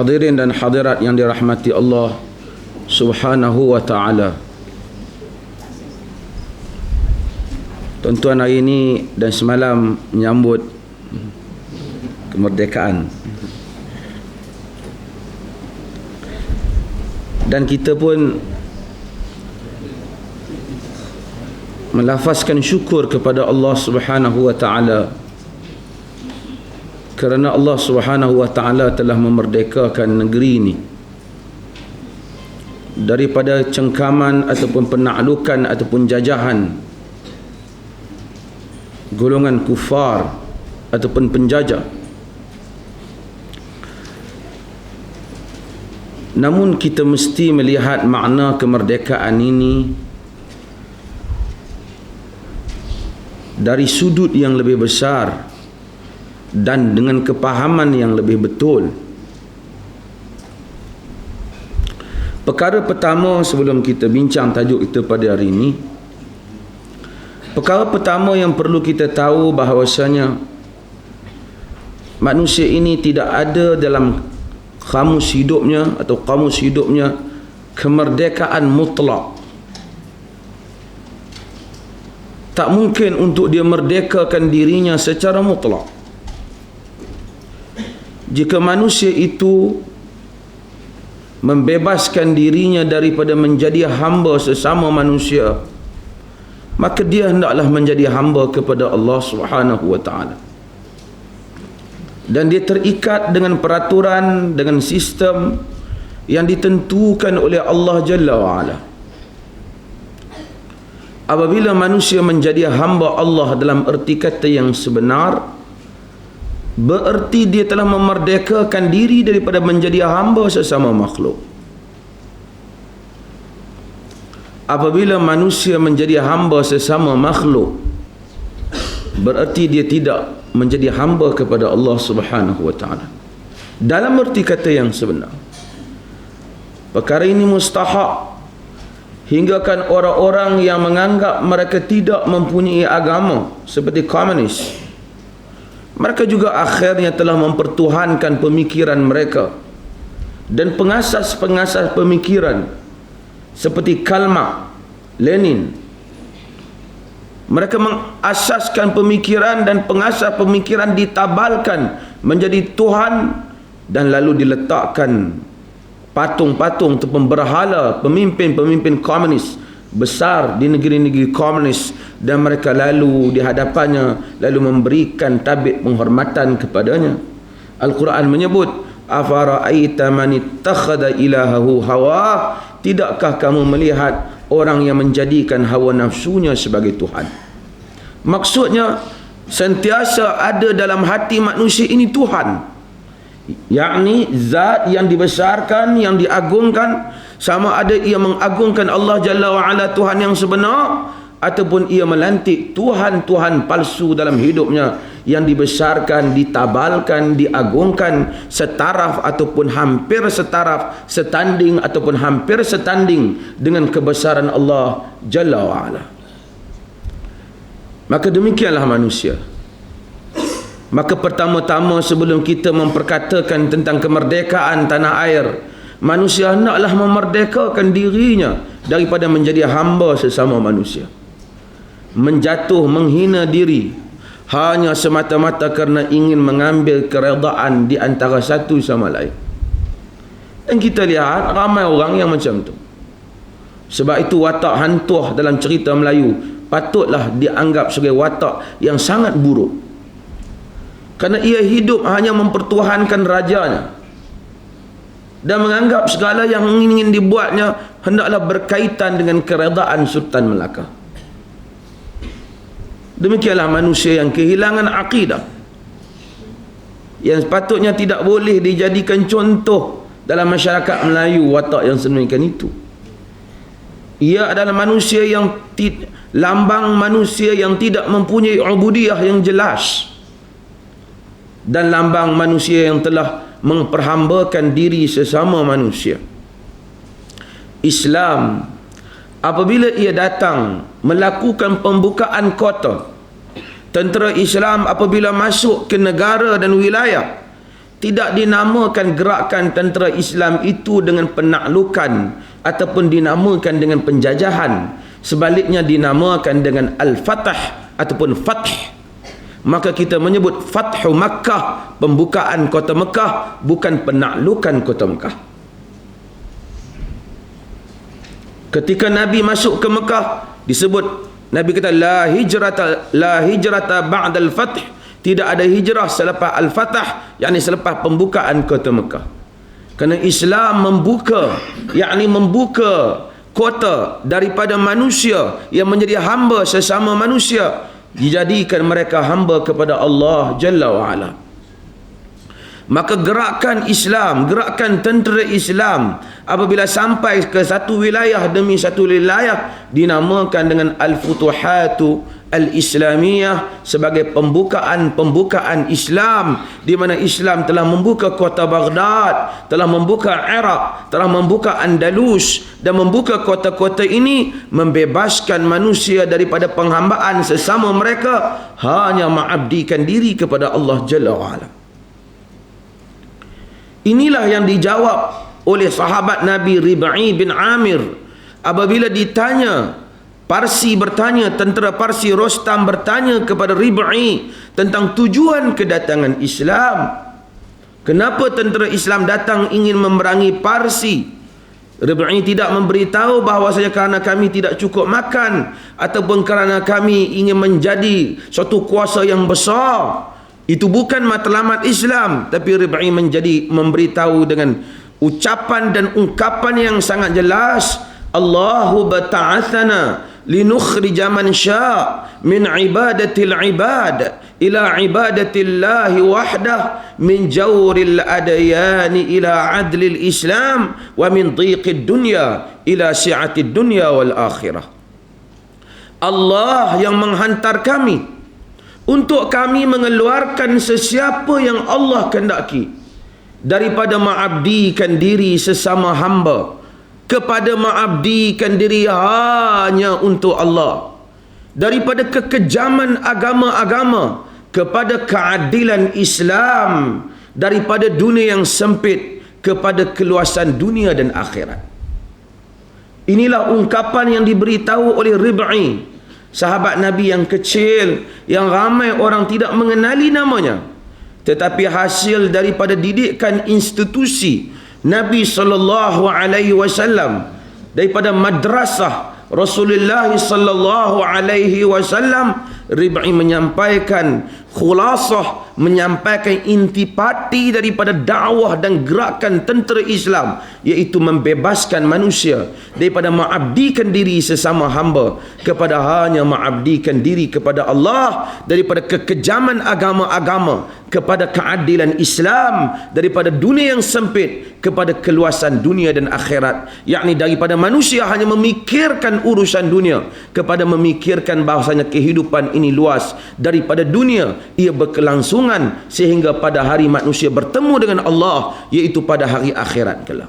Hadirin dan hadirat yang dirahmati Allah Subhanahu wa ta'ala. Tuan-tuan, hari ini dan semalam menyambut kemerdekaan. Dan kita pun melafazkan syukur kepada Allah Subhanahu wa ta'ala kerana Allah Subhanahu wa ta'ala telah memerdekakan negeri ini daripada cengkaman ataupun penaklukan ataupun jajahan golongan kufar ataupun penjajah. Namun kita mesti melihat makna kemerdekaan ini dari sudut yang lebih besar dan dengan kepahaman yang lebih betul. Perkara pertama sebelum kita bincang tajuk kita pada hari ini, perkara pertama yang perlu kita tahu bahawasanya manusia ini tidak ada dalam kamus hidupnya atau kamus hidupnya kemerdekaan mutlak. Tak mungkin untuk dia merdekakan dirinya secara mutlak. Jika manusia itu membebaskan dirinya daripada menjadi hamba sesama manusia, maka dia hendaklah menjadi hamba kepada Allah Subhanahu wa ta'ala. Dan dia terikat dengan peraturan, dengan sistem yang ditentukan oleh Allah Jalla wa'ala. Apabila manusia menjadi hamba Allah dalam erti kata yang sebenar, bererti dia telah memerdekakan diri daripada menjadi hamba sesama makhluk. Apabila manusia menjadi hamba sesama makhluk, bererti dia tidak menjadi hamba kepada Allah Subhanahu wa ta'ala dalam erti kata yang sebenar. Perkara ini mustahak hinggakan orang-orang yang menganggap mereka tidak mempunyai agama seperti komunis, mereka juga akhirnya telah mempertuhankan pemikiran mereka, dan pengasas-pengasas pemikiran seperti Karl Marx, Lenin, mereka mengasaskan pemikiran dan pengasas pemikiran ditabalkan menjadi Tuhan, dan lalu diletakkan patung-patung ataupun berhala pemimpin-pemimpin komunis besar di negeri-negeri komunis, dan mereka lalu di hadapannya lalu memberikan tabik penghormatan kepadanya. Al-Quran menyebut, afara'aita man ittakhadha ilahahu hawa, tidakkah kamu melihat orang yang menjadikan hawa nafsunya sebagai Tuhan? Maksudnya sentiasa ada dalam hati manusia ini Tuhan, yakni zat yang dibesarkan, yang diagungkan, sama ada ia mengagungkan Allah Jalla wa'ala Tuhan yang sebenar, ataupun ia melantik Tuhan-Tuhan palsu dalam hidupnya yang dibesarkan, ditabalkan, diagungkan setaraf ataupun hampir setaraf, setanding ataupun hampir setanding dengan kebesaran Allah Jalla wa'ala. Maka demikianlah manusia. Maka pertama-tama sebelum kita memperkatakan tentang kemerdekaan tanah air, manusia hendaklah memerdekakan dirinya daripada menjadi hamba sesama manusia, menjatuh, menghina diri hanya semata-mata kerana ingin mengambil keredaan di antara satu sama lain. Dan kita lihat ramai orang yang macam tu. Sebab itu watak hantuah dalam cerita Melayu patutlah dianggap sebagai watak yang sangat buruk, kerana ia hidup hanya mempertuhankan rajanya dan menganggap segala yang ingin dibuatnya hendaklah berkaitan dengan keredaan Sultan Melaka. Demikianlah manusia yang kehilangan akidah, yang sepatutnya tidak boleh dijadikan contoh dalam masyarakat Melayu. Watak yang sedemikian itu, ia adalah manusia yang lambang manusia yang tidak mempunyai ubudiyah yang jelas, dan lambang manusia yang telah memperhambakan diri sesama manusia. Islam apabila ia datang melakukan pembukaan kota, tentera Islam apabila masuk ke negara dan wilayah, tidak dinamakan gerakan tentera Islam itu dengan penaklukan ataupun dinamakan dengan penjajahan. Sebaliknya dinamakan dengan Al-Fatah ataupun Fath. Maka kita menyebut Fathu Makkah, pembukaan kota Mekah, bukan penaklukan kota Mekah. Ketika Nabi masuk ke Mekah, disebut, Nabi kata la hijrata ba'dal fath, tidak ada hijrah selepas Al-Fatah, yakni selepas pembukaan kota Mekah. Kerana Islam membuka kota daripada manusia yang menjadi hamba sesama manusia, dijadikan mereka hamba kepada Allah Jalla wa'ala. Maka gerakan Islam, gerakan tentera Islam, apabila sampai ke satu wilayah demi satu wilayah, dinamakan dengan Al-Futuhatu Al-Islamiyah, sebagai pembukaan Islam, di mana Islam telah membuka kota Baghdad, telah membuka Iraq, telah membuka Andalus, dan membuka kota-kota ini, membebaskan manusia daripada penghambaan sesama mereka, hanya mengabdikan diri kepada Allah Jalla wa'ala. Inilah yang dijawab oleh sahabat Nabi Rib'i bin Amir apabila ditanya. Parsi bertanya, tentera Parsi Rostam bertanya kepada Rib'i tentang tujuan kedatangan Islam. Kenapa tentera Islam datang ingin memerangi Parsi? Rib'i tidak memberitahu bahawasanya kerana kami tidak cukup makan, ataupun kerana kami ingin menjadi suatu kuasa yang besar. Itu bukan matlamat Islam. Tapi Rib'i memberitahu dengan ucapan dan ungkapan yang sangat jelas, Allahu bata'athana linukhrija man sya' min ibadatil ibad ila ibadatillahi wahdah, min jawril adayani ila adlil Islam, wa min dhiqid dunya ila si'atid dunya wal akhirah. Allah yang menghantar kami untuk kami mengeluarkan sesiapa yang Allah kehendaki daripada mengabdikan diri sesama hamba kepada mengabdikan diri hanya untuk Allah, daripada kekejaman agama-agama kepada keadilan Islam, daripada dunia yang sempit kepada keluasan dunia dan akhirat. Inilah ungkapan yang diberitahu oleh Rib'i, sahabat Nabi yang kecil, yang ramai orang tidak mengenali namanya, tetapi hasil daripada didikan institusi Nabi sallallahu alaihi wasallam, daripada madrasah Rasulullah sallallahu alaihi wasallam. Rib'i menyampaikan khulasah, menyampaikan intipati daripada dakwah dan gerakan tentera Islam, iaitu membebaskan manusia daripada mengabdikan diri sesama hamba kepada hanya mengabdikan diri kepada Allah, daripada kekejaman agama-agama kepada keadilan Islam, daripada dunia yang sempit kepada keluasan dunia dan akhirat, yakni daripada manusia hanya memikirkan urusan dunia kepada memikirkan bahasanya kehidupan ini luas, daripada dunia ia berkelangsungan sehingga pada hari manusia bertemu dengan Allah, iaitu pada hari akhirat kelak.